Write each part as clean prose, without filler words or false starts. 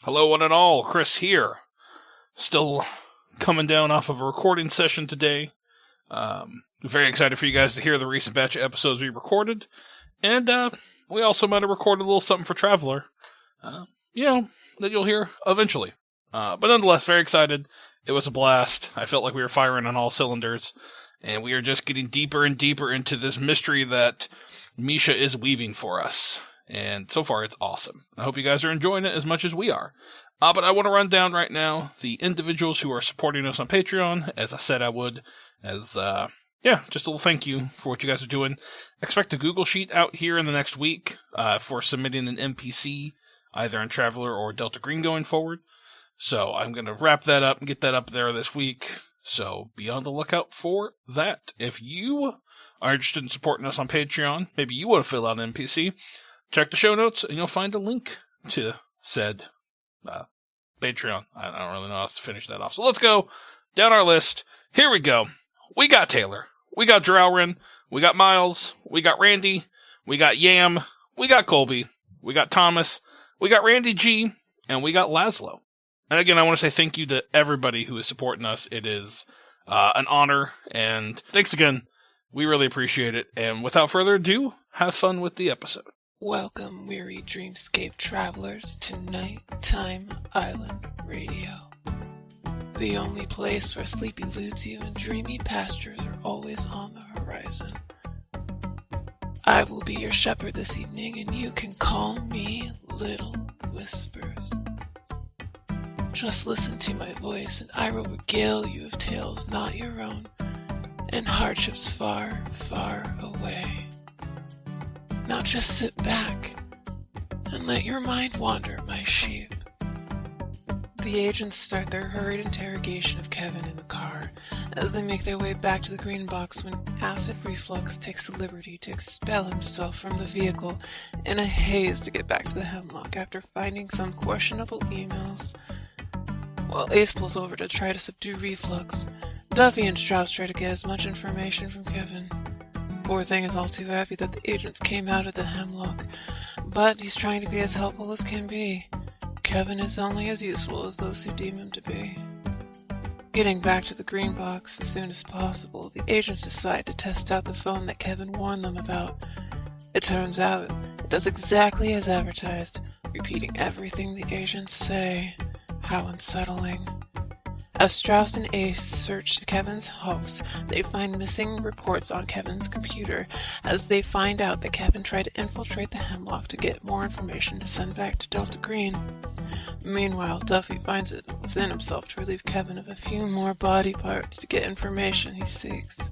Hello, one and all. Chris here. Still coming down off of a recording session today. Very excited for you guys to hear the recent batch of episodes we recorded. And we also might have recorded a little something for Traveler. That you'll hear eventually. But nonetheless, very excited. It was a blast. I felt like we were firing on all cylinders. And we are just getting deeper and deeper into this mystery that Misha is weaving for us. And so far, it's awesome. I hope you guys are enjoying it as much as we are. But I want to run down right now the individuals who are supporting us on Patreon, as I said I would, just a little thank you for what you guys are doing. Expect a Google Sheet out here in the next week for submitting an NPC, either in Traveler or Delta Green going forward. So I'm going to wrap that up and get that up there this week. So be on the lookout for that. If you are interested in supporting us on Patreon, maybe you want to fill out an NPC, check the show notes, and you'll find a link to said Patreon. I don't really know how else to finish that off. So let's go down our list. Here we go. We got Taylor. We got Drowrin. We got Miles. We got Randy. We got Yam. We got Colby. We got Thomas. We got Randy G. And we got Laszlo. And again, I want to say thank you to everybody who is supporting us. It is an honor. And thanks again. We really appreciate it. And without further ado, have fun with the episode. Welcome, weary dreamscape travelers, to Nighttime Island Radio. The only place where sleepy eludes you and dreamy pastures are always on the horizon. I will be your shepherd this evening, and you can call me Little Whispers. Just listen to my voice, and I will regale you of tales not your own, and hardships far, far away. Now just sit back and let your mind wander, my sheep. The agents start their hurried interrogation of Kevin in the car as they make their way back to the green box when acid reflux takes the liberty to expel himself from the vehicle in a haze to get back to the hemlock after finding some questionable emails. While Ace pulls over to try to subdue reflux, Duffy and Strauss try to get as much information from Kevin. Poor thing is all too happy that the agents came out at the hemlock, but he's trying to be as helpful as can be. Kevin is only as useful as those who deem him to be. Getting back to the green box as soon as possible, the agents decide to test out the phone that Kevin warned them about. It turns out it does exactly as advertised, repeating everything the agents say. How unsettling. As Strauss and Ace search Kevin's house, they find missing reports on Kevin's computer as they find out that Kevin tried to infiltrate the hemlock to get more information to send back to Delta Green. Meanwhile, Duffy finds it within himself to relieve Kevin of a few more body parts to get information he seeks.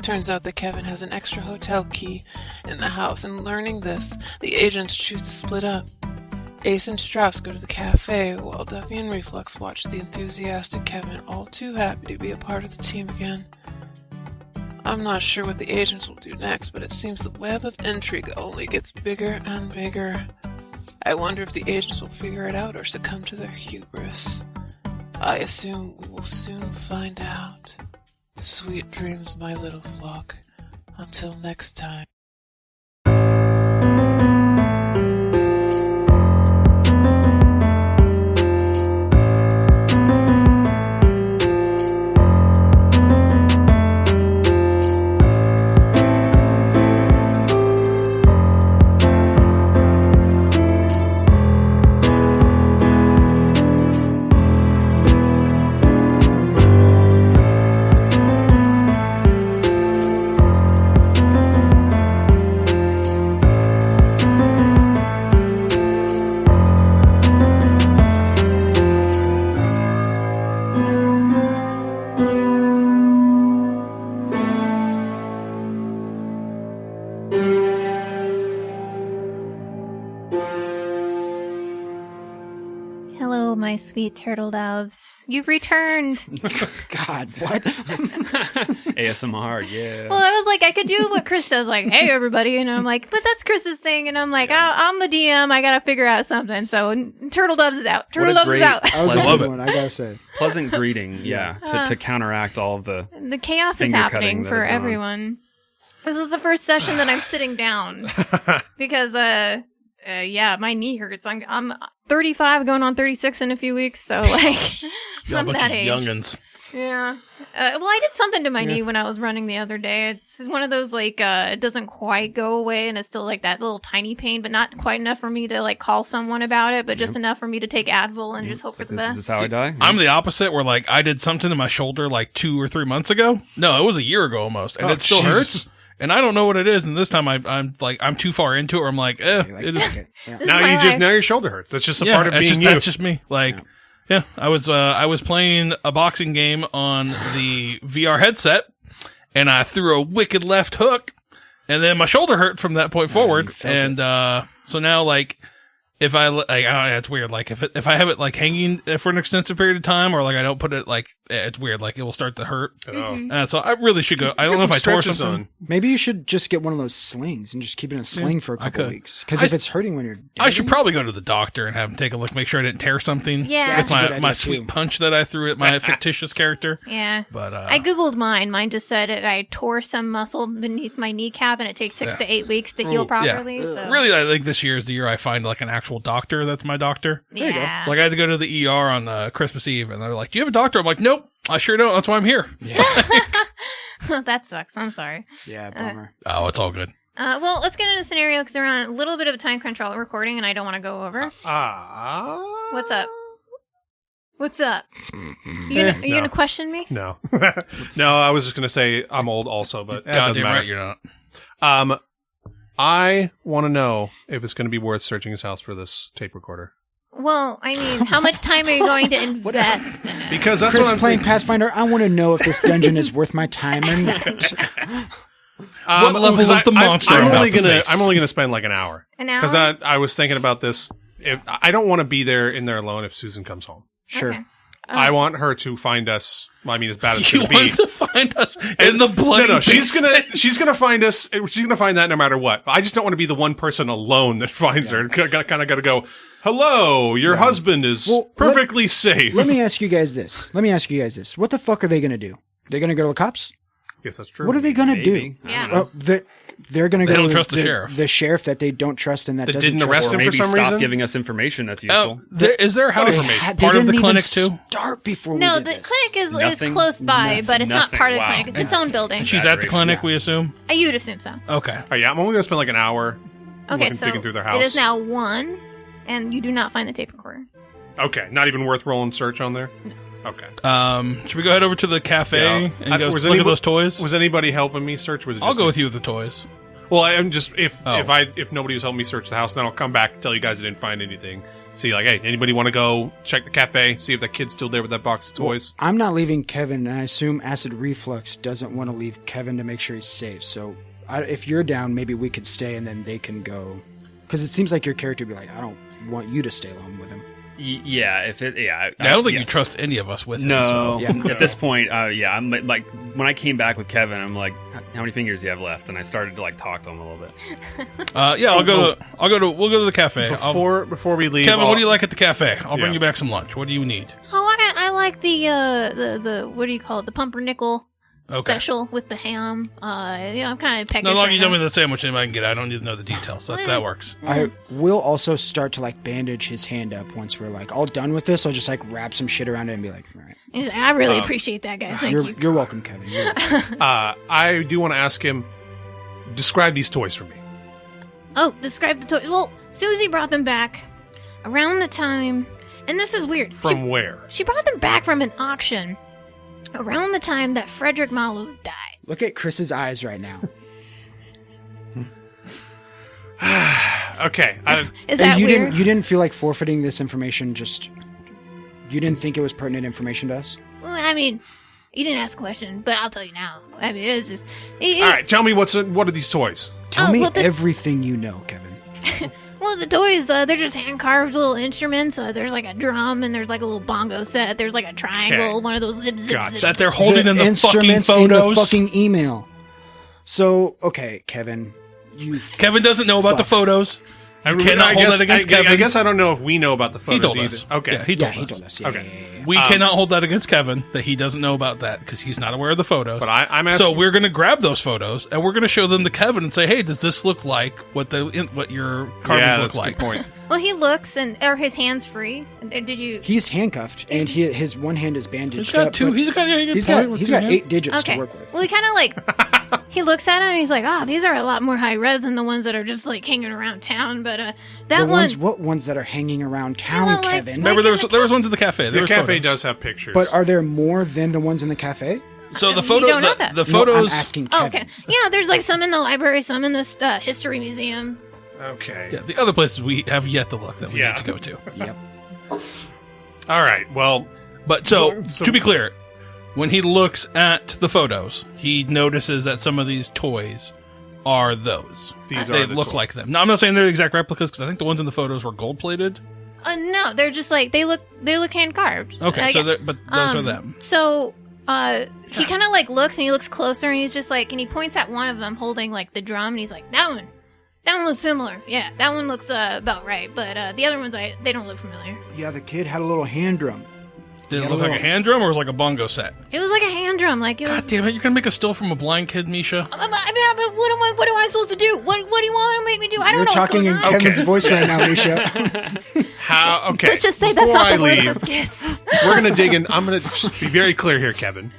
Turns out that Kevin has an extra hotel key in the house, and learning this, the agents choose to split up. Ace and Strauss go to the cafe, while Duffy and Reflux watch the enthusiastic Kevin, all too happy to be a part of the team again. I'm not sure what the agents will do next, but it seems the web of intrigue only gets bigger and bigger. I wonder if the agents will figure it out or succumb to their hubris. I assume we will soon find out. Sweet dreams, my little flock. Until next time. My sweet turtle doves, you've returned. God, what? ASMR, yeah. Well, I was like, I could do what Chris does, like, hey, everybody. And I'm like, but that's Chris's thing. And I'm like, I'm the DM. I got to figure out something. So turtle doves is out. Turtle doves is out. That was a good one, I got to say. Pleasant greeting, to counteract all of the chaos is happening for everyone. This is the first session that I'm sitting down because Yeah, my knee hurts. I'm 35, going on 36 in a few weeks, so like Got a I'm bunch that of age. youngins. Yeah. Well, I did something to my knee when I was running the other day. It's one of those like it doesn't quite go away, and it's still like that little tiny pain, but not quite enough for me to like call someone about it, but just enough for me to take Advil and just hope for the This best. is how I die. I'm the opposite, where like I did something to my shoulder like 2 or 3 months ago. No, it was a year ago almost, and it still Jesus. hurts. And I don't know what it is. And this time I'm too far into it. Or I'm like, You're like, it- fuck it. Yeah. This is my life. Now your shoulder hurts. That's just a yeah, part of that's being just, you. that's just me. Like, yeah, I was playing a boxing game on the VR headset, and I threw a wicked left hook, and then my shoulder hurt from that point forward. you felt And so now, like, if I like, it's weird. Like, if I have it like hanging for an extensive period of time, or like I don't put it like, it's weird. Like, it will start to hurt. Oh. So I really should go. I don't know if I tore something. Maybe you should just get one of those slings and just keep it in a sling for a couple could. weeks. Because if it's hurting when you're I should dabbing- probably go to the doctor and have him take a look, make sure I didn't tear something. Yeah. with That's a good my idea, sweet too. punch that I threw at my fictitious character. Yeah. But I googled mine. Mine just said I tore some muscle beneath my kneecap, and it takes 6 to 8 weeks to heal properly. So. really, I think this year is the year I find like an actual doctor. That's my doctor. Yeah. Like I had to go to the ER on Christmas Eve, and they're like, "Do you have a doctor?" I'm like, "Nope, I sure don't. That's why I'm here." That sucks. I'm sorry. Yeah, bummer. Oh, it's all good. Well, let's get into the scenario because we're on a little bit of a time crunch while we're recording, and I don't want to go over. What's up? What's up? You gonna question me? No. No, I was just going to say I'm old also, but it doesn't Goddamn matter. right, you're not. I want to know if it's going to be worth searching his house for this tape recorder. Well, I mean, how much time are you going to invest in it? Because that's Chris what I'm playing thinking. Pathfinder, I want to know if this dungeon is worth my time or not. What level because is the monster I'm I'm only about to gonna face? I'm only gonna spend like an hour. An hour? Because I was thinking about this. If I don't want to be there alone if Susan comes home. Sure. Okay. I want her to find us. Well, I mean, as bad as it's You going to be. want to find us in the bloody No, she's basement? gonna find us. She's gonna find that no matter what. I just don't want to be the one person alone that finds her. Kind of got to go. Hello, your husband is Well, perfectly safe. Let me ask you guys this. What the fuck are they going to do? They're going to go to the cops? Yes, that's true. What are they going to do? Maybe. I Yeah. don't know. They're going to They go don't to trust the sheriff. The sheriff that they don't trust and that doesn't didn't trust arrest Or him for maybe some stop reason? giving us information that's Oh, useful. is their house They part didn't of the even clinic too? Start before No, we the did this. clinic is Nothing? close by, but it's not Nothing. part of the Wow. clinic. It's its own building. She's at the clinic, Yeah. we assume. You'd assume so. Okay. Oh, yeah, I'm only gonna spend like an hour. Okay, so digging through their it house. is now 1, and you do not find the tape recorder. Okay, not even worth rolling search on there. Okay. Should we go head over to the cafe Yeah. and go Was look at anybody- those toys? Was anybody helping me search? Was it I'll just go me? with you with the toys. Well, I'm just if Oh. if nobody was helping me search the house, then I'll come back and tell you guys I didn't find anything. See, like, hey, anybody want to go check the cafe? See if that kid's still there with that box of toys. I'm not leaving Kevin, and I assume Acid Reflux doesn't want to leave Kevin to make sure he's safe. So if you're down, maybe we could stay and then they can go. Because it seems like your character would be like, I don't want you to stay alone with him. Yeah, if it, yeah. I don't think you yes. trust any of us with him. No, So. Yeah. at this point, yeah. I'm like when I came back with Kevin, I'm like, how many fingers do you have left? And I started to like talk to him a little bit. Yeah, we'll go to the cafe. Before we leave, Kevin, I'll- what do you like at the cafe? I'll bring Yeah. you back some lunch. What do you need? Oh, I like the what do you call it? The pumpernickel Okay. special with the ham. I'm kind of peckish. No longer right you tell now. me the sandwich name I can get. I don't need to know the details. That works. I will also start to like bandage his hand up once we're like all done with this. I'll just like wrap some shit around it and be like, all right. He's like, I really appreciate that, guys. Thank you. You're welcome, Kevin. You're welcome. I do want to ask him. Describe these toys for me. Oh, describe the toy. Well, Susie brought them back around the time, and this is weird. From where? She brought them back from an auction around the time that Frederick Mallows died. Look at Chris's eyes right now. Okay. Is that you weird? didn't feel like forfeiting this information. Just you didn't think it was pertinent information to us. Well, I mean, you didn't ask a question, but I'll tell you now. I mean, it was just. all right. Tell me what are these toys? Tell Oh, me well, everything you know, Kevin. Well, the toys, they're just hand carved little instruments. There's like a drum, and there's like a little bongo set. There's like a triangle, Okay. one of those zip zip Gotcha. zip. That they're holding in the fucking instruments in the photos. fucking email. So okay, Kevin, you. Kevin doesn't know about the fuck. photos. I cannot hold that against Kevin. I guess I don't know if we know about the photos He told either. us. Okay. Yeah, he Yeah, told he us. told us. Yeah, Okay. yeah. We cannot hold that against Kevin, that he doesn't know about that because he's not aware of the photos. But I'm asking. So we're going to grab those photos and we're going to show them to Kevin and say, "Hey, does this look like what your carvings yeah, look that's like?" a good point. Well, he looks, and are his hands free? Did you? He's handcuffed, and his one hand is bandaged He's got up. two. but He's got. Yeah, he's got 8 digits Okay. to work with. Well, he kind of like he looks at him. And he's like, "Oh, these are a lot more high res than the ones that are just like hanging around town." But that What ones that are hanging around town, Well, like- Kevin? Remember, there was ones at the cafe. There The was cafe photos. does have pictures. But are there more than the ones in the cafe? So the We photo, don't know that. the No, photos. I'm asking Oh, Kevin. okay. Yeah, there's like some in the library, some in this history museum. okay. Yeah, the other places we have yet to look that we Yeah. need to go to. Yep. All right. Well, But So- to be clear, when he looks at the photos, he notices that some of these toys are those. these They are the look toys. like them. Now, I'm not saying they're exact replicas because I think the ones in the photos were gold plated. No, they're just like they look hand carved. Okay, so but those are them. So he kind of like looks and he looks closer and he's just like, and he points at one of them holding like the drum and he's like, that one looks similar. Yeah, that one looks about right. But the other ones, they don't look familiar. Yeah, the kid had a little hand drum. Did it Yeah, look like a little- hand drum or was it like a bongo set? It was like a hand drum, like it was. God damn it! You're gonna make a still from a blind kid, Misha. I mean, but what am I supposed to do? What do you want to make me do? I don't You're know talking in what's going on. Kevin's voice right now, Misha. How? Okay. Let's just say that's Before not I the leave, Melissa's kids. we're gonna dig in. I'm gonna just be very clear here, Kevin.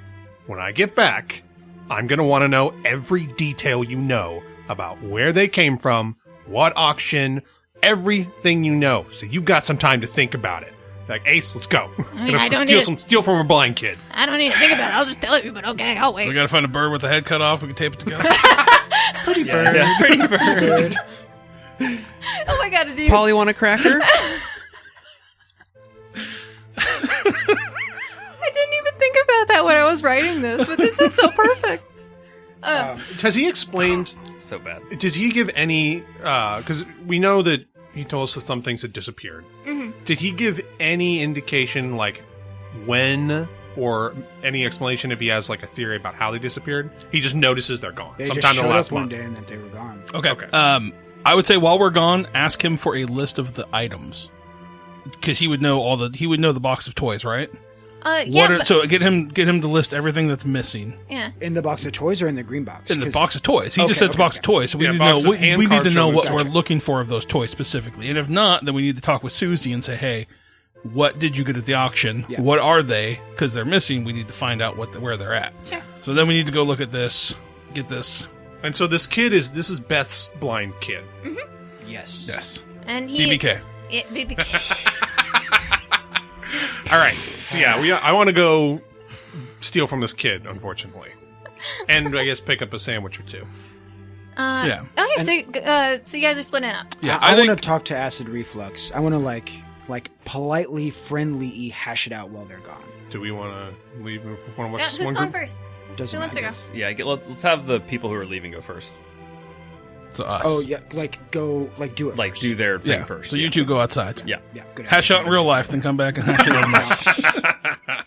When I get back, I'm gonna want to know every detail you know about where they came from, what auction, everything you know. So you've got some time to think about it. Like Ace, let's go. mean, I don't steal from a blind kid. I don't need to think about it. I'll just tell you. But okay, I'll wait. We gotta find a bird with the head cut off. We can tape it together. Pretty bird. Oh my god, dude. Polly want a cracker? I didn't even think about that when I was writing this, but this is so perfect. Has he explained? So bad. Does he give any? Because we know that he told us that some things had disappeared. Mm-hmm. Did he give any indication, like when, or any explanation if he has like a theory about how they disappeared? He just notices they're gone They sometime just in showed the last up one month. day and that they were gone. Okay. I would say while we're gone, ask him for a list of the items because he would know the box of toys, right? Yeah, So get him to list everything that's missing yeah. In the box of toys or in the green box? in the 'Cause- box of toys. He Okay, just said it's a okay, box of toys, so we Yeah, need to box know. of hand We need to know what cartridges. we're looking for of those toys specifically, and if not, then we need to talk with Susie and say, "Hey, what did you get at the auction? Yeah. What are they? Because they're missing. We need to find out where they're at." Sure. So then we need to go look at this, get this. And so this is Beth's blind kid. Yes. Yes, And he BBK. BBK. All right. So yeah, I want to go steal from this kid, unfortunately, and I guess pick up a sandwich or two. Yeah. Okay, so you guys are splitting up. Yeah, I want to think talk to Acid Reflux. I want to like politely, friendly hash it out while they're gone. Do we want to leave one of Yeah, us? who's one going group? first? Doesn't Who wants to matter. go? Yeah, let's have the people who are leaving go first. it's us. Oh yeah, do it. Like first. do their thing Yeah. first. So you two go outside. Yeah. Yeah, good. Hash idea. out in real life, then come back and hash it out. in mic.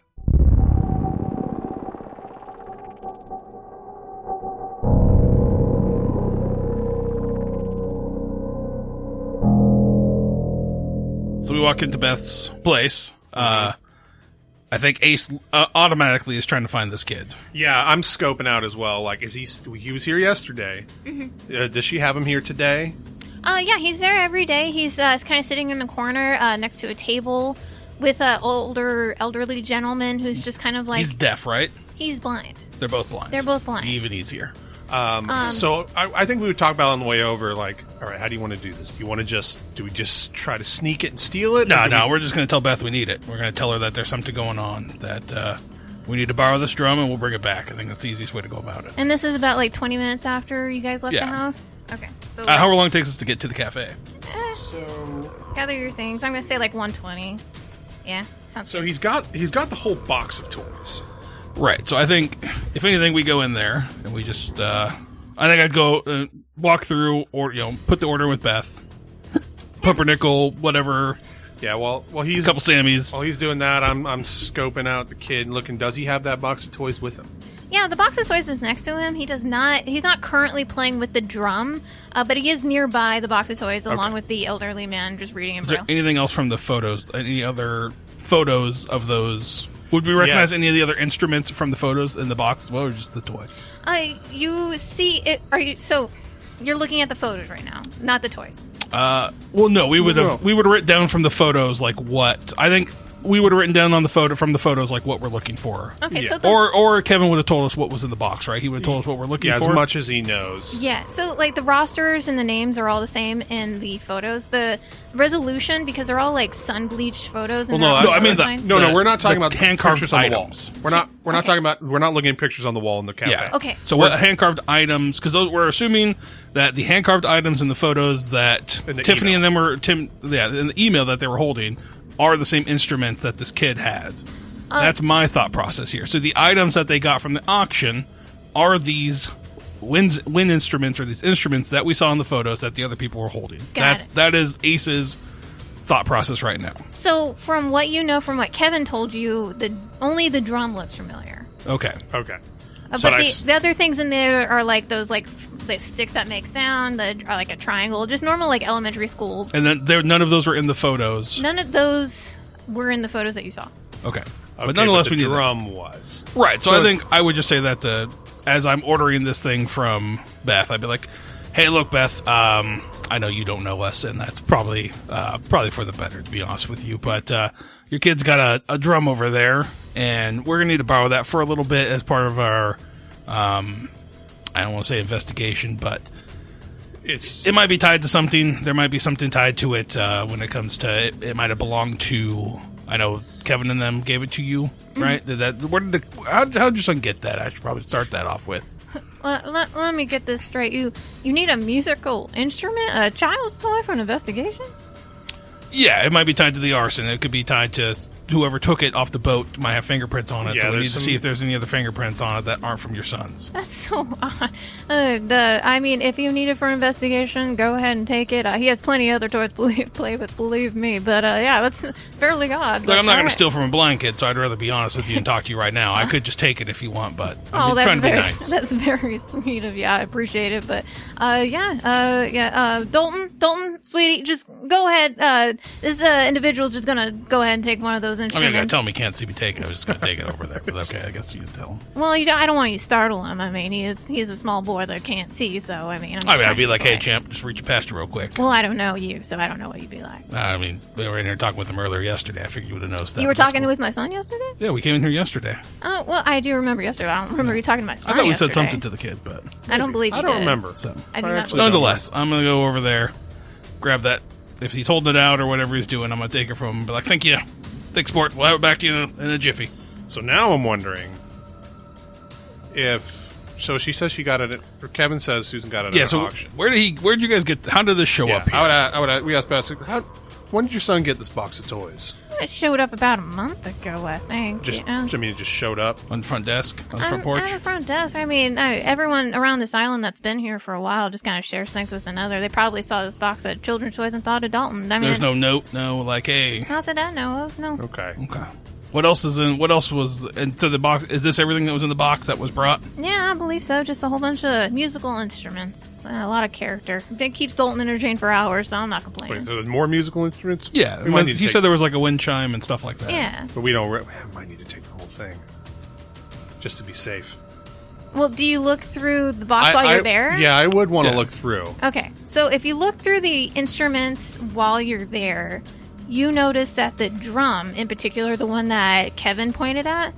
So we walk into Beth's place. I think Ace automatically is trying to find this kid. Yeah, I'm scoping out as well. Like, he was here yesterday? Does she have him here today? Yeah, he's there every day. He's kind of sitting in the corner next to a table with an elderly gentleman who's just kind of like He's deaf, right? he's blind. They're both blind. They're both blind. Even easier. So I think we would talk about on the way over. Like, all right, how do you want to do this? Do we just try to sneak it and steal it? Or do No, we're just going to tell Beth we need it. We're going to tell her that there's something going on, that we need to borrow this drum and we'll bring it back. I think that's the easiest way to go about it. And this is about like 20 minutes after you guys left Yeah. the house. Okay, so However long it takes us to get to the cafe. gather your things. I'm gonna say like 120. Yeah, sounds So good. he's got the whole box of toys. Right. So I think, if anything, we go in there and we just. I think I'd go walk through, or put the order with Beth, pumpernickel, whatever, Yeah, well, a he's couple Sammys. while he's doing that, I'm scoping out the kid, looking. Does he have that box of toys with him? Yeah, the box of toys is next to him. He's not currently playing with the drum, but he is nearby the box of toys along with the elderly man just reading in Is there Braille. anything else from the photos? Any other photos of those? Would we recognize any of the other instruments from the photos in the box as well, or just the toy? You see it. So you're looking at the photos right now, not the toys. Well, no, we would have written down from the photos like what I think we would have written down on the photo from the photos like what we're looking for. Okay, Yeah. so Or Kevin would have told us what was in the box, right? He would have told us what we're looking Yeah, for. as much as he knows. yeah, so like the rosters and the names are all the same in the photos. The resolution, because they're all like sun bleached photos. And Well, they're no, all I mean fine. we're not talking the about hand-carved pictures on the items. walls. We're not talking about. We're not looking at pictures on the wall in the cafe. Yeah. Okay. So what hand carved items? Because we're assuming that the hand carved items in the photos that In the Tiffany email. and them were in the email that they were holding are the same instruments that this kid has. That's my thought process here. So the items that they got from the auction are these wind instruments or these instruments that we saw in the photos that the other people were holding. That is Ace's thought process right now. So from what you know, from what Kevin told you, only the drum looks familiar. Okay. Okay. So But I- the other things in there are like those like the sticks that make sound, are like a triangle, just normal like elementary school. And then none of those were in the photos. None of those were in the photos that you saw. Okay. Okay, But nonetheless, the we need that. drum was Right. So So I think I would just say that as I'm ordering this thing from Beth, I'd be like, "Hey, look, Beth. I know you don't know us, and that's probably for the better, to be honest with you. But your kid's got a drum over there, and we're gonna need to borrow that for a little bit as part of our I don't want to say investigation, but it might be tied to something. There might be something tied to it when it comes to it might have belonged to. I know Kevin and them gave it to you, right? How did your son get that? I should probably start that off with. Well, let me get this straight. You need a musical instrument, a child's toy for an investigation? Yeah, it might be tied to the arson. It could be tied to whoever took it off the boat might have fingerprints on it. Yeah, So we there's need to some- see if there's any other fingerprints on it that aren't from your son's. That's so odd. I mean, if you need it for an investigation, go ahead and take it. He has plenty of other toys to play with, believe me. But yeah, that's fairly odd. Look, I'm not going to Alright. steal from a blanket, so I'd rather be honest with you and talk to you right now. I could just take it if you want, but I'm Oh, that's trying to be very, nice. That's very sweet of you. I appreciate it. But Dalton, sweetie, just go ahead. This individual's just gonna go ahead and take one of those I mean, instruments. you're going to tell him he can't see me take it. I was just going to take it over there. But okay, I guess you can tell him. Well, I don't want you to startle him. I mean, he's a small boy that can't see. So I mean, I'd be like, hey, champ, just reach past you real quick. Well, I don't know you, so I don't know what you'd be like. I mean, we were in here talking with him earlier yesterday. I figured you would have noticed that. You were That's talking cool. with my son yesterday? Yeah, we came in here yesterday. Oh, well, I do remember yesterday. I don't remember you talking to my son I thought we yesterday. said something to the kid, but I don't believe you I don't did. remember. so. I do I not actually believe Nonetheless, I'm going to go over there, grab that. If he's holding it out or whatever he's doing, I'm going to take it from him and be like, thank you. Thanks, sport. We'll have it back to you in a jiffy. So now I'm wondering if. So she says she got it. Or Kevin says Susan got it Yeah, at so an auction. where'd you guys get, how did this show Yeah, up here? we asked Beth, when did your son get this box of toys? It showed up about a month ago, I think. Just, yeah. I mean, it just showed up. On the front desk? On the front porch? At the front desk. I mean, everyone around this island that's been here for a while just kind of shares things with another. They probably saw this box of children's toys and thought of Dalton. I mean, There's no note, no, like, hey. not that I know of. No. Okay. Okay. What else was, and so the box, is this everything that was in the box that was brought? Yeah, I believe so. Just a whole bunch of musical instruments. A lot of character. It keeps Dalton entertained for hours, so I'm not complaining. Wait, so there's more musical instruments? Yeah. We might need to You take- said there was like a wind chime and stuff like that. Yeah. But we don't. We might need to take the whole thing. Just to be safe. Well, do you look through the box while you're there? Yeah, I would want to Yeah. look through. Okay, so if you look through the instruments while you're there, you notice that the drum, in particular the one that Kevin pointed at,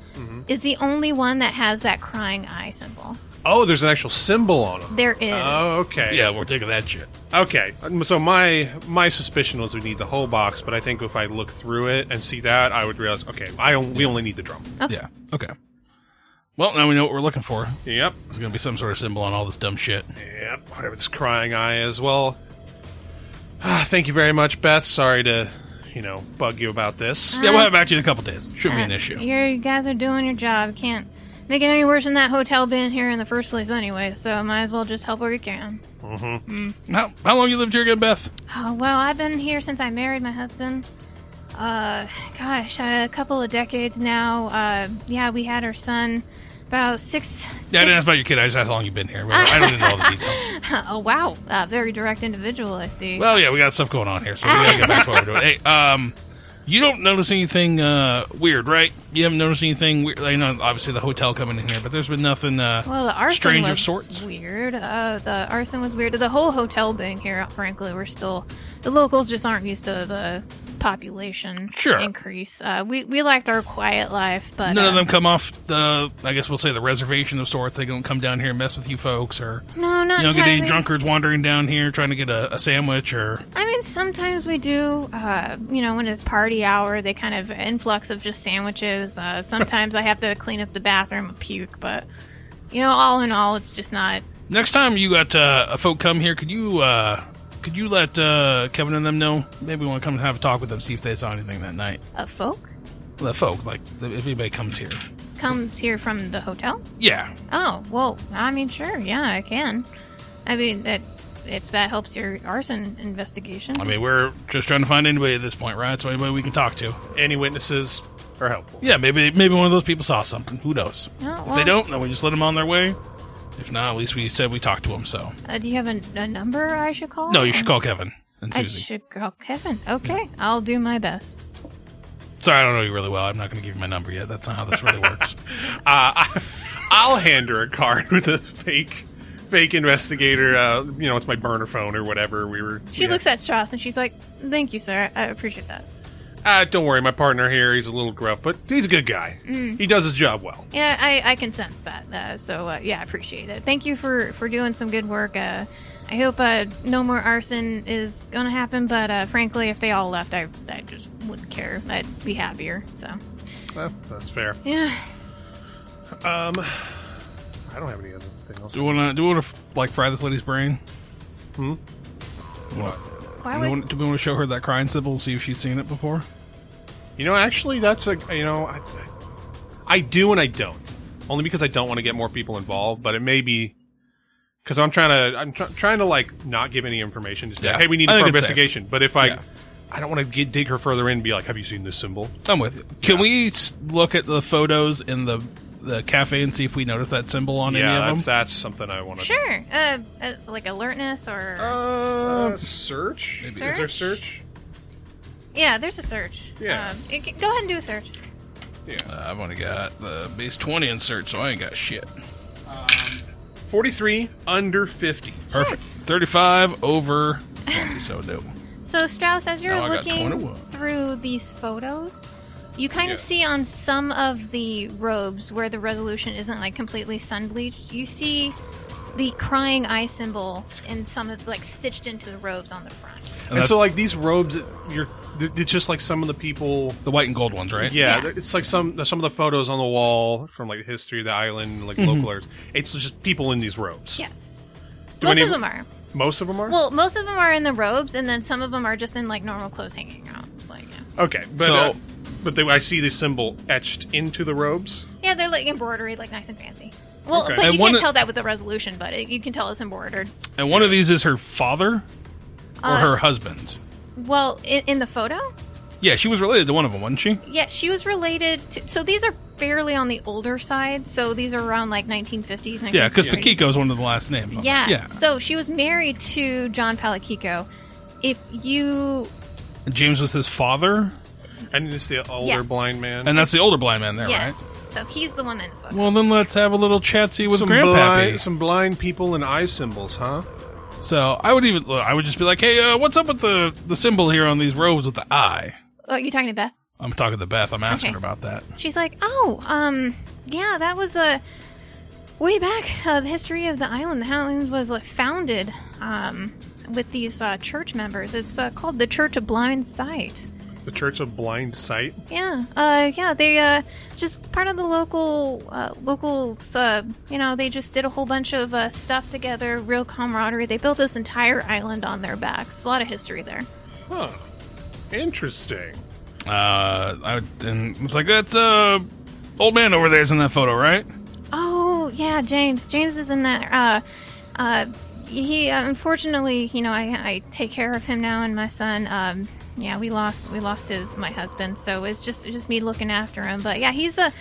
is the only one that has that crying eye symbol. Oh, there's an actual symbol on them. There is. Oh, okay. Yeah, we're taking that shit. Okay. So my suspicion was we need the whole box, but I think if I look through it and see that, I would realize, okay, we only need the drum. Yeah. Okay. Well, now we know what we're looking for. Yep. There's going to be some sort of symbol on all this dumb shit. Yep. Whatever this crying eye is. Well, thank you very much, Beth. Sorry to, bug you about this. Yeah, we'll have it back to you in a couple days. Shouldn't be an issue. You guys are doing your job. Can't make it any worse than that hotel being here in the first place anyway, so might as well just help where you can. How long you lived here again, Beth? Oh, well, I've been here since I married my husband. A couple of decades now. Yeah, we had our son about six. Yeah, I didn't ask about your kid. I just asked how long you've been here. I don't know all the details. Oh wow, very direct individual. I see. Well, yeah, we got stuff going on here, so we gotta get back to what we're doing. Hey, you don't notice anything weird, right? You haven't noticed anything weird. You know, obviously the hotel coming in here, but there's been nothing well, the arson strange was of sorts. Weird. The arson was weird. The whole hotel being here, frankly, the locals just aren't used to the population increase. We liked our quiet life, but none of them come off the, I guess we'll say, the reservation of sorts. They don't come down here and mess with you folks, or no, not get entirely. any drunkards wandering down here trying to get a sandwich, or I mean, sometimes we do. When it's party hour, they kind of influx of just sandwiches. Sometimes I have to clean up the bathroom and puke, but all in all, it's just not. Next time you got a folk come here, could you let Kevin and them know? Maybe we want to come and have a talk with them, see if they saw anything that night. A folk? The folk, like if anybody comes here. Comes here from the hotel? Yeah. Oh, well, I mean, sure, yeah, I can. I mean, if that helps your arson investigation. I mean, we're just trying to find anybody at this point, right? So anybody we can talk to. Any witnesses are helpful. Yeah, maybe one of those people saw something. Who knows? Oh, if they don't, then we just let them on their way. If not, at least we said we talked to them, so. Do you have a number I should call? No, you should call Kevin and I Susie. should call Kevin. Okay, I'll do my best. Sorry, I don't know you really well. I'm not going to give you my number yet. That's not how this really works. I'll hand her a card with a fake investigator. It's my burner phone or whatever. She looks at Strauss and she's like, "Thank you, sir. I appreciate that." Don't worry, my partner here, he's a little gruff, but he's a good guy. He does his job well. Yeah, I can sense that. So I appreciate it. Thank you for doing some good work. I hope no more arson is going to happen, but frankly, if they all left, I just wouldn't care. I'd be happier, so. Well, that's fair. Yeah. I don't have any other thing else. Do we want to fry this lady's brain? What? Why would... Do we want to show her that crying symbol, see if she's seen it before? Actually, that's I do and I don't. Only because I don't want to get more people involved, but it may be because I'm trying to like not give any information. Just hey, we need it for investigation. Safe. But if I don't want to dig her further in and be like, have you seen this symbol? I'm with you. Can we look at the photos in the cafe and see if we notice that symbol on any of them? That's something I want to. Sure. Like alertness or search. Maybe. Is there search? Yeah, there's a search. Yeah. Go ahead and do a search. Yeah. I've only got the base 20 in search, so I ain't got shit. 43 under 50. Perfect. 35 over 20, so no. So Strauss, as you're Now I got looking 21. through these photos, you kind of see on some of the robes where the resolution isn't like completely sun bleached, you see the crying eye symbol in some of stitched into the robes on the front. And so like these robes, it's just like some of the people, the white and gold ones, right? Yeah. It's like some of the photos on the wall from like the history of the island, like local areas. It's just people in these robes. Yes. Most of them are. Most of them are? Well, most of them are in the robes, and then some of them are just in like normal clothes hanging out. Okay, but I see the symbol etched into the robes. Yeah, they're like embroidery, like nice and fancy. Well, Okay. but And you one can't of- tell that with the resolution, but you can tell it's embroidered. And one of these is her father or her husband? Well, in the photo? Yeah, she was related to one of them, wasn't she? Yeah, she was related to... So these are fairly on the older side, so these are around like 1950s, 1930s. Yeah, because Pakiko is one of the last names. Yeah, so she was married to John Palakiko. If you... And James was his father? And it's the older blind man. And that's the older blind man there, Yes. right? So he's the one in the photo. Well, then let's have a little chatsy with some Grandpappy. some blind people and eye symbols, huh? So I would just be like, hey, what's up with the symbol here on these robes with the eye? Oh, you talking to Beth? I'm talking to Beth. I'm asking Okay. her about that. She's like, yeah, that was way back. The history of the island. The island was founded with these church members. It's called the Church of Blind Sight. The Church of Blind Sight? Yeah, they just part of the locals, they just did a whole bunch of stuff together, real camaraderie. They built this entire island on their backs. A lot of history there. Huh. Interesting. And it's like, that's old man over there's in that photo, right? Oh, yeah, James. James is in there. He, unfortunately, I take care of him now and my son. Yeah, we lost my husband, so it's just me looking after him. But yeah, he's a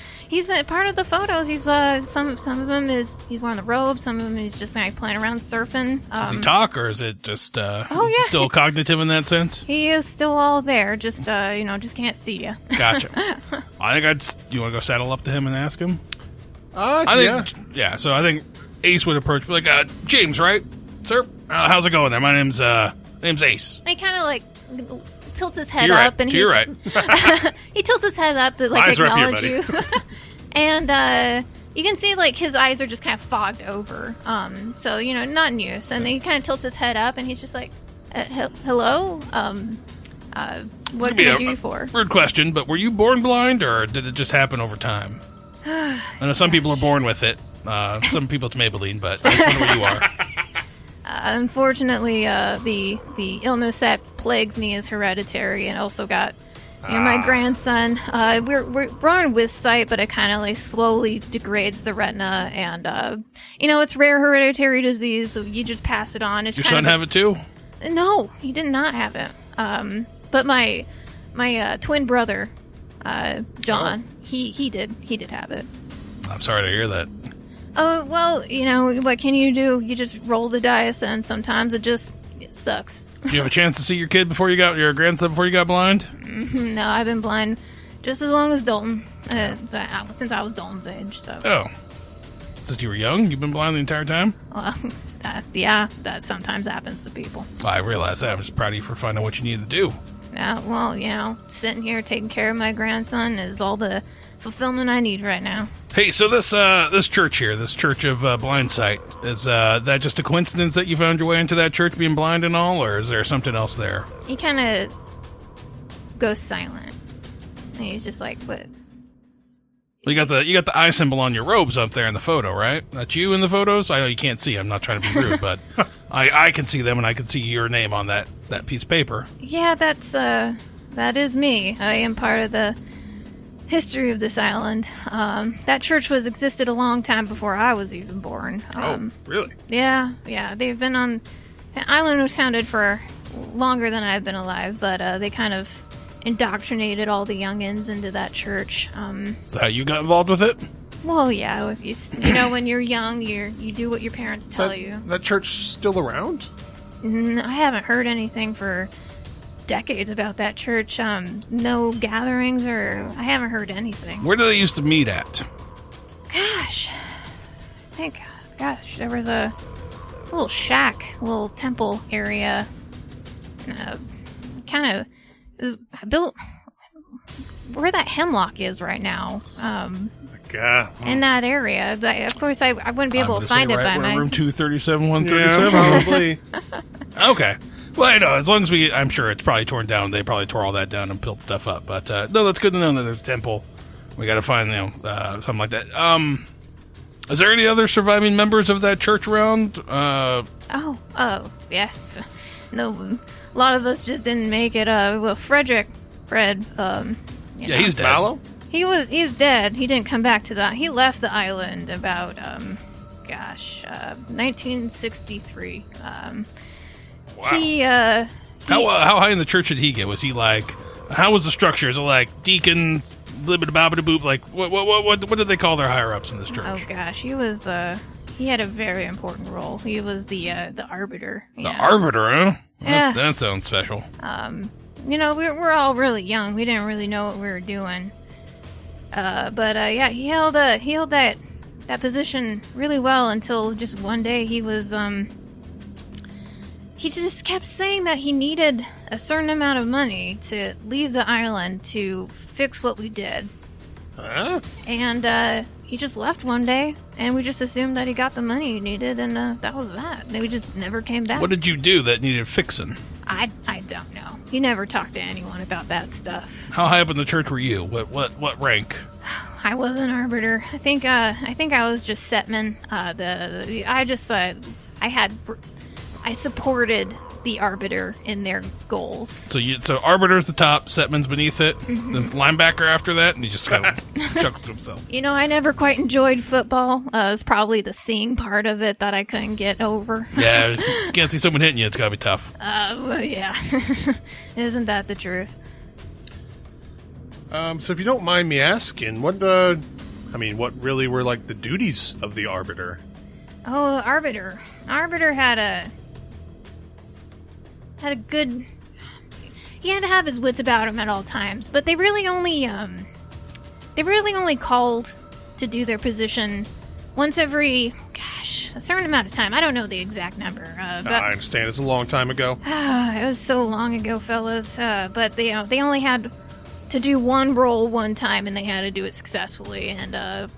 part of the photos. He's some of them is he's wearing the robe. Some of them he's just like playing around surfing. Does he talk, or is it just is he still cognitive in that sense? He is still all there. Just just can't see you. Gotcha. I think you want to go saddle up to him and ask him. Yeah. So I think Ace would approach, like, James, right, sir? How's it going there? My name's Ace. He kind of like tilts his head up, and you're right. he tilts his head up to like Eyes are up here, acknowledge you, and you can see like his eyes are just kind of fogged over, so not in use. And then he kind of tilts his head up, and he's just like, "Hello, what can I do you for?" Weird question, but were you born blind, or did it just happen over time? I know some people are born with it. Some people it's Maybelline, but I just wonder what you are. Unfortunately, the illness that plagues me is hereditary, and also got my grandson. We're born with sight, but it kind of like slowly degrades the retina, and it's rare hereditary disease, so you just pass it on. It's Your son have it too? No, he did not have it. But my twin brother, John, he did have it. I'm sorry to hear that. Oh, well, what can you do? You just roll the dice, and sometimes it sucks. Did you have a chance to see your grandson before you got blind? No, I've been blind just as long as Dalton, since I was Dalton's age, so. Oh. Since you were young? You've been blind the entire time? Well, that sometimes happens to people. I realize that. I'm just proud of you for finding what you need to do. Yeah, well, sitting here taking care of my grandson is all the fulfillment I need right now. Hey, so this church here, this Church of Blind Sight, is that just a coincidence that you found your way into that church being blind and all, or is there something else there? He kind of goes silent. And he's just like, what? Well, you got the eye symbol on your robes up there in the photo, right? That's you in the photos? I know you can't see. I'm not trying to be rude, but I can see them, and I can see your name on that piece of paper. Yeah, that is me. I am part of the history of this island. That church existed a long time before I was even born. Oh, really? Yeah. They've been on. The island was founded for longer than I've been alive, but they kind of indoctrinated all the youngins into that church. Is that how you got involved with it? Well, yeah. If when you're young, you do what your parents tell you. That church still around? I haven't heard anything for decades about that church. No gatherings, or I haven't heard anything. Where do they used to meet at? Gosh, there was a little shack, little temple area, kind of built where that hemlock is right now. In that area. Of course, I wouldn't be able to find it by myself. Room 237, 137? Yeah, probably. Okay. Well, as long as I'm sure it's probably torn down. They probably tore all that down and built stuff up. But, no, that's good to know that there's a temple. We gotta find, something like that. Is there any other surviving members of that church around? Oh, yeah. No, a lot of us just didn't make it. Fred, yeah, he's dead. Mallow? He's dead. He didn't come back to that. He left the island about, 1963. Wow. How high in the church did he get? Was he like, how was the structure? Is it like deacons, libbida-bobbida-boop? Like, what did they call their higher-ups in this church? Oh, gosh. He was, he had a very important role. He was the arbiter. The arbiter, huh? Yeah. That sounds special. We're all really young. We didn't really know what we were doing. But he held that position really well until just one day he was, he just kept saying that he needed a certain amount of money to leave the island to fix what we did. Huh? And he just left one day, and we just assumed that he got the money he needed, and that was that. We just never came back. What did you do that needed fixing? I don't know. He never talked to anyone about that stuff. How high up in the church were you? What rank? I was an arbiter. I think I was just setman. I supported the Arbiter in their goals. So Arbiter's the top, Setman's beneath it, then linebacker after that, and he just kind of chuckles to himself. You know, I never quite enjoyed football. It's probably the seeing part of it that I couldn't get over. Yeah, you can't see someone hitting you, it's gotta be tough. Well, yeah. Isn't that the truth? So if you don't mind me asking, what really were like the duties of the Arbiter? Oh, the Arbiter. Arbiter had a good. He had to have his wits about him at all times, but they really only called to do their position once every, a certain amount of time. I don't know the exact number. But I understand. It's a long time ago. it was so long ago, fellas. But they only had to do one role one time, and they had to do it successfully. And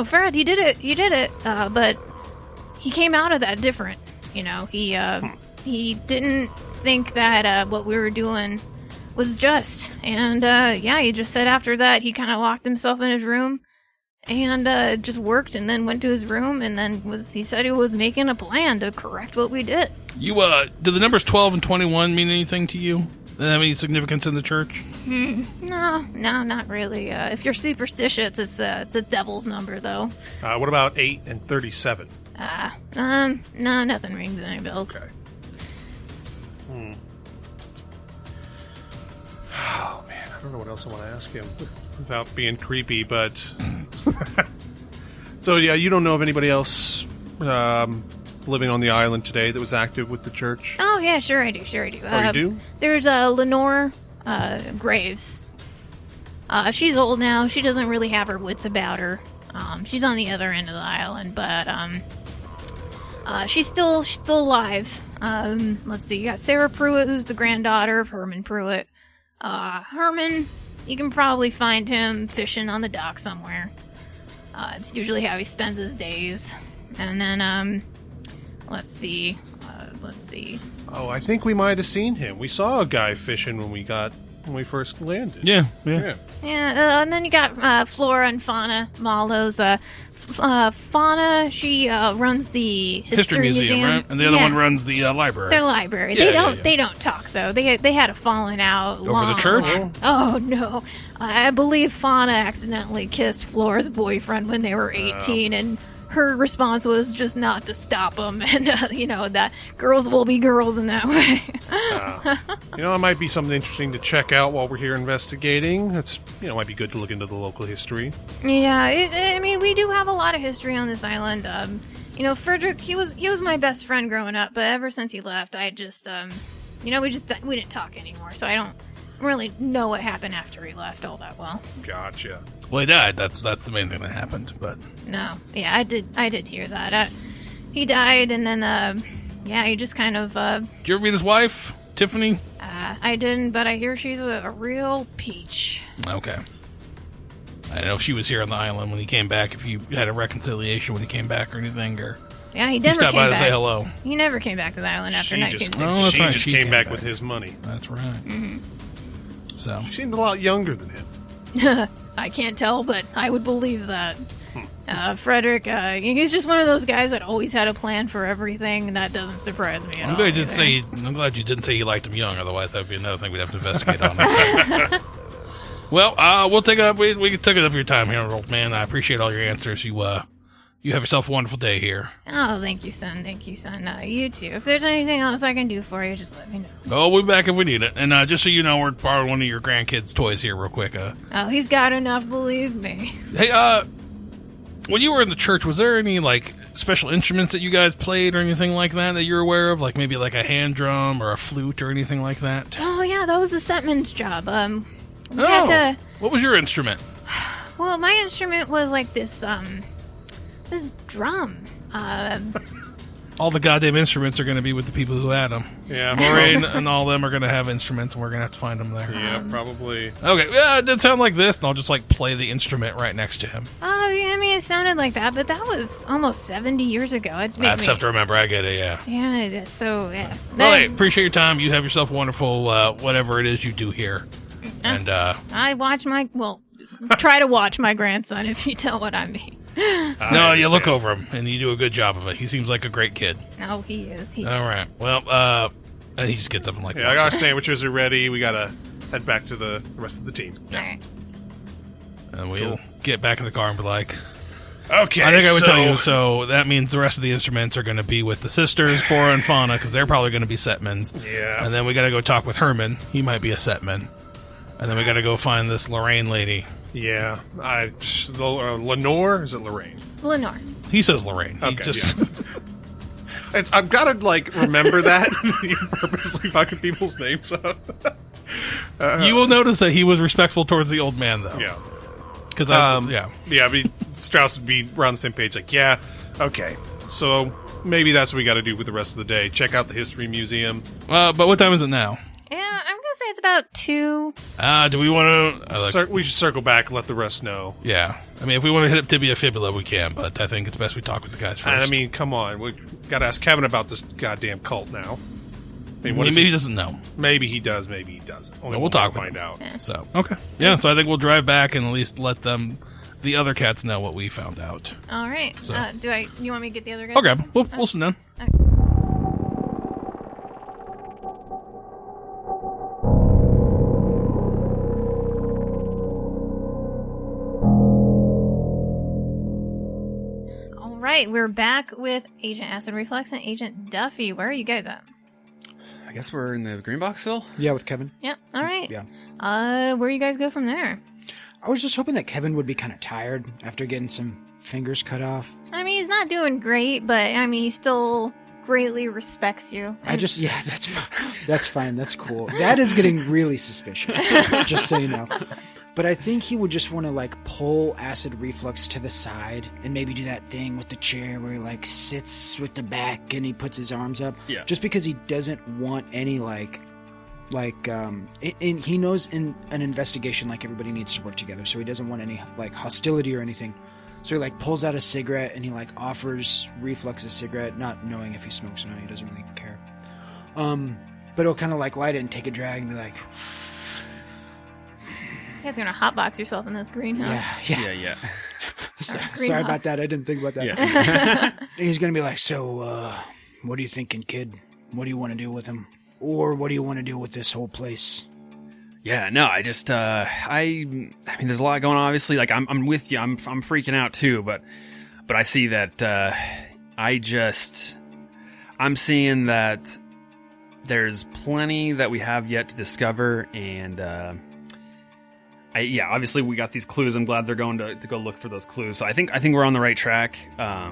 Fred, he did it. But he came out of that different. He didn't think that what we were doing was just. And he just said after that he kind of locked himself in his room and just worked, and then went to his room, and then he said he was making a plan to correct what we did. You do the numbers 12 and 21 mean anything to you? Do they have any significance in the church? No, not really. If you're superstitious, it's a devil's number, though. What about 8 and 37? No, nothing rings any bells. Okay. Oh, man, I don't know what else I want to ask him without being creepy, but... So, yeah, you don't know of anybody else living on the island today that was active with the church? Oh, yeah, sure I do. Oh, you do? There's Lenore Graves. She's old now. She doesn't really have her wits about her. She's on the other end of the island, but she's still alive. Let's see. You got Sarah Pruitt, who's the granddaughter of Herman Pruitt. Herman, you can probably find him fishing on the dock somewhere. It's usually how he spends his days. And then, let's see. Oh, I think we might have seen him. We saw a guy fishing when we first landed. Yeah. Yeah, and then you got Flora and Fauna Mallows. Fauna, she runs the History Museum, right? And the other one runs the library. Their library. Yeah, They don't talk though. They had a falling out over the church. Oh no! I believe Fauna accidentally kissed Flora's boyfriend when they were 18, and her response was just not to stop them, and that girls will be girls in that way. It might be something interesting to check out while we're here investigating. It's might be good to look into the local history. Yeah, we do have a lot of history on this island. Frederick, he was my best friend growing up, but ever since he left, I just we didn't talk anymore, so I don't really know what happened after he left all that well. Gotcha. Well, he died. That's the main thing that happened. But no, yeah, I did hear that. He died, and then he just kind of. Did you ever meet his wife, Tiffany? I didn't, but I hear she's a real peach. Okay. I don't know if she was here on the island when he came back. If you had a reconciliation when he came back or anything, or yeah, he never stopped came by back. to say hello. He never came back to the island after 1960. That's right. She came back with his money. That's right. Mm-hmm. So she seemed a lot younger than him. I can't tell, but I would believe that. Frederick, he's just one of those guys that always had a plan for everything, and that doesn't surprise me at all. I'm glad you didn't say you liked him young, otherwise that would be another thing we'd have to investigate on. Well, we'll take up. We can take up your time here, old man. I appreciate all your answers. You have yourself a wonderful day here. Oh, thank you, son. You too. If there's anything else I can do for you, just let me know. Oh, we'll be back if we need it. And just so you know, we're borrowing one of your grandkids' toys here real quick. Oh, he's got enough, believe me. Hey, when you were in the church, was there any, special instruments that you guys played or anything like that you're aware of? Like, maybe, a hand drum or a flute or anything like that? Oh, yeah, that was the Setman's job. What was your instrument? Well, my instrument was, this drum. All the goddamn instruments are going to be with the people who had them. Yeah. Maureen and all of them are going to have instruments, and we're going to have to find them there. Yeah, probably. Okay, yeah, it did sound like this, and I'll just, play the instrument right next to him. Oh, yeah, it sounded like that, but that was almost 70 years ago. That's tough to remember, I get it, yeah. Yeah, so. Well, hey, appreciate your time. You have yourself a wonderful, whatever it is you do here. And, I try to watch my grandson, if you tell what I mean. No, you look over him, and you do a good job of it. He seems like a great kid. No, he is. All right. Well, And he just gets up and like, Yeah, walks our off. sandwiches are ready. We gotta head back to the rest of the team. All right. And we'll get back in the car and be like, Okay, I think I would so, tell you, so that means the rest of the instruments are going to be with the sisters, Flora and Fauna, because they're probably going to be setmans. Yeah. And then we got to go talk with Herman. He might be a setman. And then we got to go find this Lorraine lady. Yeah. Lenore? Is it Lorraine? Lenore. He says Lorraine. He Okay, just I've got to, like, remember that. You're purposely fucking people's names up. You will notice that he was respectful towards the old man, though. Yeah. Because Yeah, I mean, Strauss would be around the same page, like, yeah, okay. So maybe that's what we got to do with the rest of the day. Check out the History Museum. But what time is it now? Yeah, I'm gonna say it's about 2. Do we want to... We should circle back and let the rest know. yeah. I mean, if we want to hit up Tibia Fibula, we can, but I think it's best we talk with the guys first. And I mean, come on. We got to ask Kevin about this goddamn cult now. I mean, maybe he doesn't know. Maybe he does, maybe he doesn't. Only We'll talk with find him. out. So, okay. Yeah, so I think we'll drive back and at least let them, the other cats, know what we found out. All right. So- You want me to get the other guy? Okay, we'll sit down. All right, we're back with Agent Acid Reflux and Agent Duffy. Where are you guys at? I guess we're in the green box still. Yeah, with Kevin. Yep. All right. Yeah. Where you guys go from there? I was just hoping that Kevin would be kind of tired after getting some fingers cut off. I mean, he's not doing great, but I mean, he still greatly respects you. That's fine. That's fine. That's cool. That is getting really suspicious, just so you know. But I think he would just want to, like, pull Acid Reflux to the side and maybe do that thing with the chair where he, like, sits with the back and he puts his arms up. Yeah. Just because he doesn't want any, and he knows in an investigation, like, everybody needs to work together, so he doesn't want any, like, hostility or anything. So he, like, pulls out a cigarette and he, like, offers Reflux a cigarette, not knowing if he smokes or not. He doesn't really care. But he'll kind of, like, light it and take a drag and be like... You guys are gonna hotbox yourself in this greenhouse. Yeah. Sorry about that. I didn't think about that. Yeah. He's gonna be like, so, what are you thinking, kid? What do you want to do with him? Or what do you want to do with this whole place? Yeah, no, I just, I mean, there's a lot going on, obviously. Like, I'm with you. I'm freaking out, too. But I see that, I'm seeing that there's plenty that we have yet to discover. And, obviously we got these clues. I'm glad they're going to go look for those clues. So I think we're on the right track. I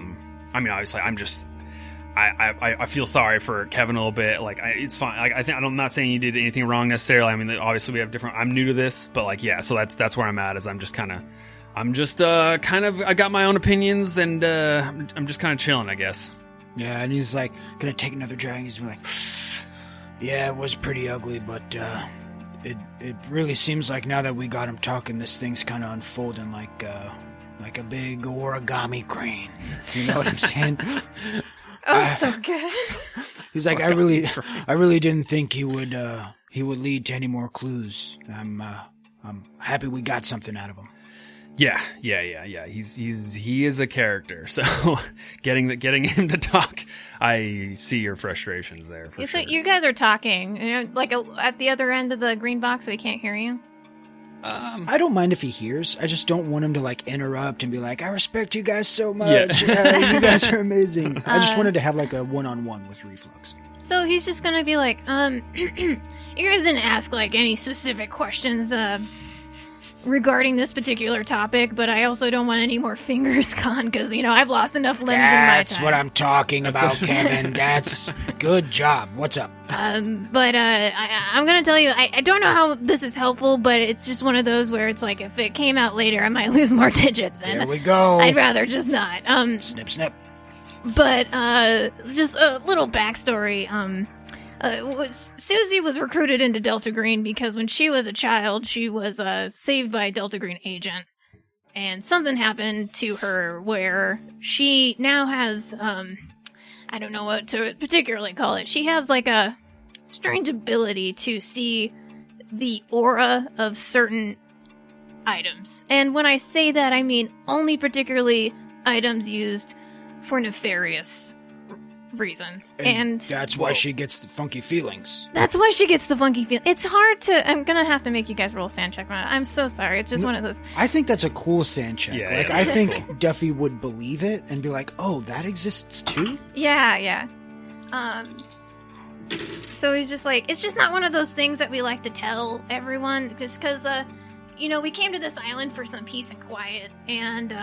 mean, obviously I feel sorry for Kevin a little bit. Like, it's fine. Like, I'm not saying you did anything wrong necessarily. I mean, obviously we have different. I'm new to this, but like, yeah. So that's where I'm at. Is I got my own opinions, and I'm just kind of chilling, I guess. Yeah, and he's like, gonna take another drag. He's like, yeah, it was pretty ugly, but it really seems like now that we got him talking, this thing's kind of unfolding like a big origami crane. You know what I'm saying? Oh, so good. He's like, I really didn't think he would lead to any more clues. I'm happy we got something out of him. Yeah. He is a character. So getting him to talk, I see your frustrations there. For So sure. you guys are talking, like at the other end of the green box, so he can't hear you. I don't mind if he hears. I just don't want him to, like, interrupt and be like, I respect you guys so much. Yeah. You guys are amazing. I just wanted to have, like, a one-on-one with Reflux. So he's just gonna be like, you guys didn't ask, like, any specific questions, regarding this particular topic, but I also don't want any more fingers gone, because, I've lost enough limbs in my time. That's what I'm talking about, Kevin. That's good job. What's up? I'm gonna tell you, I don't know how this is helpful, but it's just one of those where it's like, if it came out later, I might lose more digits, and There we go. I'd rather just not. Snip, snip. But, just a little backstory, Susie was recruited into Delta Green because when she was a child, she was saved by a Delta Green agent. And something happened to her where she now has, I don't know what to particularly call it. She has like a strange ability to see the aura of certain items. And when I say that, I mean only particularly items used for nefarious reasons. And And that's why she gets the funky feelings. that's why she gets the funky feel. It's hard to... I'm going to have to make you guys roll a sand check. I'm so sorry. It's just one of those... I think that's a cool sand check. Yeah, like, yeah, I that's think cool. Duffy would believe it and be like, oh, that exists too? Yeah. So he's just like, it's just not one of those things that we like to tell everyone, just because, we came to this island for some peace and quiet, and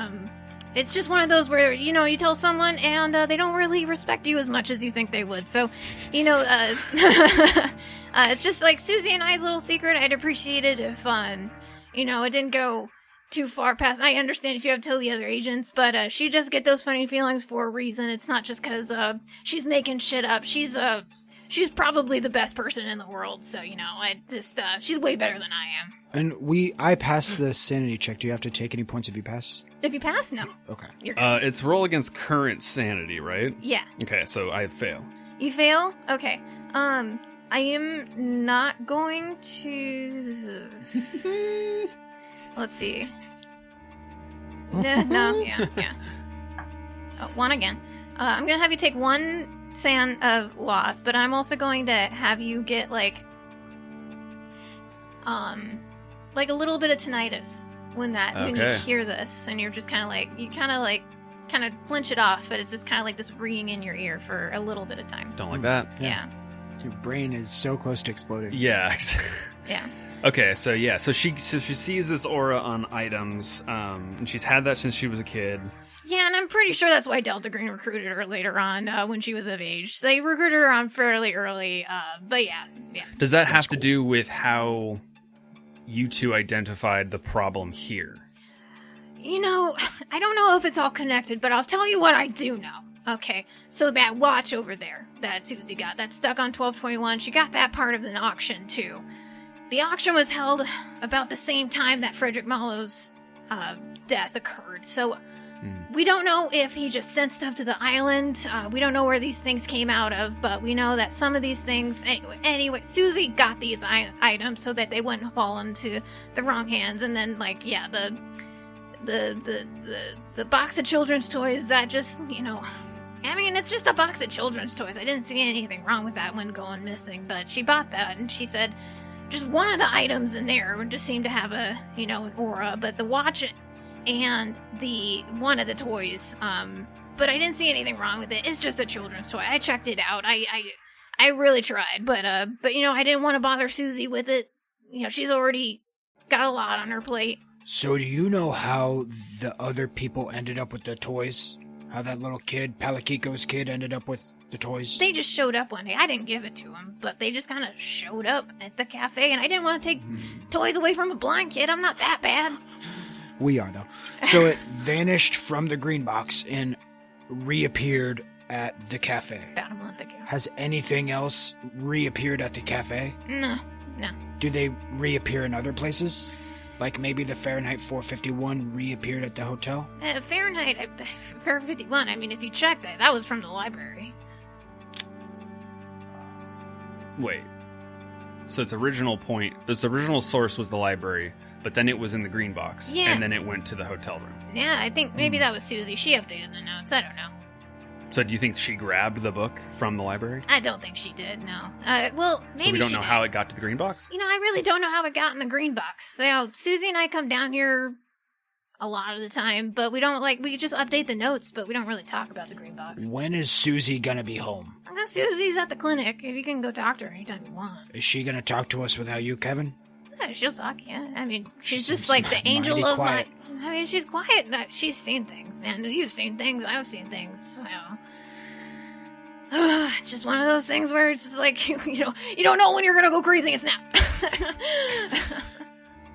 it's just one of those where, you tell someone and they don't really respect you as much as you think they would. So, it's just like Susie and I's little secret. I'd appreciate it if, it didn't go too far past. I understand if you have to tell the other agents, but she just get those funny feelings for a reason. It's not just because she's making shit up. She's probably the best person in the world. So, she's way better than I am. And I passed the sanity check. Do you have to take any points if you pass? If you pass, no. Okay. You're good. It's roll against current sanity, right? Yeah. Okay, so I fail. You fail? Okay. I am not going to... Let's see. No, yeah. Oh, one again. I'm going to have you take one sand of loss, but I'm also going to have you get, like a little bit of tinnitus when you hear this, and you're just kind of flinch it off, but it's just kind of like this ringing in your ear for a little bit of time. Don't like that. Yeah. Your brain is so close to exploding. Yeah. Yeah. Okay, so she sees this aura on items, and she's had that since she was a kid. Yeah, and I'm pretty sure that's why Delta Green recruited her later on when she was of age. They recruited her on fairly early, but yeah. Does that have to do with how you two identified the problem here? I don't know if it's all connected, but I'll tell you what I do know. Okay, so that watch over there that Susie got, that's stuck on 1221, she got that part of an auction, too. The auction was held about the same time that Frederick Mallow's death occurred, so we don't know if he just sent stuff to the island. We don't know where these things came out of, but we know that some of these things... Anyway, Susie got these items so that they wouldn't fall into the wrong hands, and then, the box of children's toys that just, it's just a box of children's toys. I didn't see anything wrong with that one going missing, but she bought that, and she said just one of the items in there just seemed to have an aura, but the watch and one of the toys, but I didn't see anything wrong with it. It's just a children's toy. I checked it out. I really tried, but I didn't want to bother Susie with it. She's already got a lot on her plate. So do you know how the other people ended up with the toys? How that little kid, Palakiko's kid, ended up with the toys? They just showed up one day. I didn't give it to him, but they just kind of showed up at the cafe, and I didn't want to take toys away from a blind kid. I'm not that bad. We are, though. So it vanished from the green box and reappeared at the cafe. About a month ago. Has anything else reappeared at the cafe? No. Do they reappear in other places? Like maybe the Fahrenheit 451 reappeared at the hotel? Fahrenheit 451, if you checked it, that was from the library. Wait. So its original source was the library, but then it was in the green box. Yeah. And then it went to the hotel room. Yeah, I think maybe that was Susie. She updated the notes. I don't know. So do you think she grabbed the book from the library? I don't think she did, no. Well, maybe so we don't she know did. how it got to the green box? I really don't know how it got in the green box. So Susie and I come down here a lot of the time, but we don't, we just update the notes, but we don't really talk about the green box. When is Susie gonna be home? Susie's at the clinic. You can go talk to her anytime you want. Is she gonna talk to us without you, Kevin? Yeah, she'll talk, yeah. She's She just seems like the angel mighty of quiet. my... she's quiet. No, she's seen things, man. You've seen things. I've seen things. It's just one of those things where it's just like, you don't know when you're gonna go crazy and snap.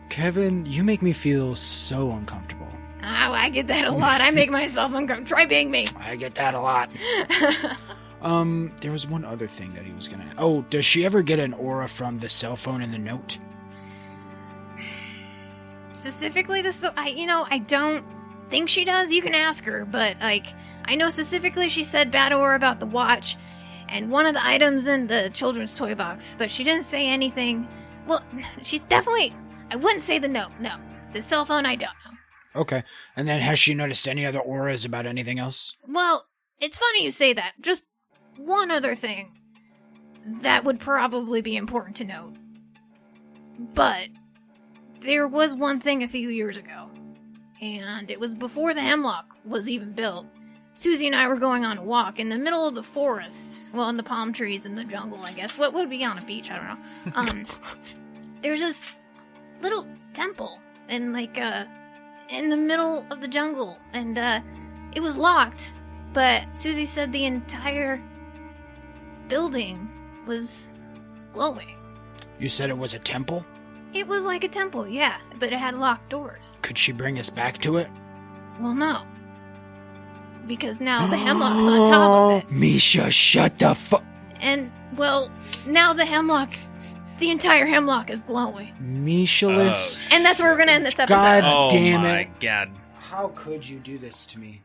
Kevin, you make me feel so uncomfortable. Oh, I get that a lot. I make myself uncomfortable. Try being me. I get that a lot. There was one other thing that he was gonna... Oh, does she ever get an aura from the cell phone in the note? Specifically, I don't think she does. You can ask her, but, I know specifically she said bad aura about the watch and one of the items in the children's toy box, but she didn't say anything. Well, she definitely... I wouldn't say the note, no. The cell phone, I don't know. Okay. And then has she noticed any other auras about anything else? Well, it's funny you say that. Just one other thing that would probably be important to note. But there was one thing a few years ago, and it was before the Hemlock was even built. Susie and I were going on a walk in the middle of the forest. Well, in the palm trees in the jungle, I guess. What would be on a beach? I don't know. There's this little temple in in the middle of the jungle, and it was locked. But Susie said the entire building was glowing. You said it was a temple? It was like a temple, yeah, but it had locked doors. Could she bring us back to it? Well, no. Because now the Hemlock's on top of it. Misha, shut the fuck... And, well, now the entire Hemlock is glowing. Mishalus. And that's where we're going to end this episode. God Oh damn my it. god. How could you do this to me?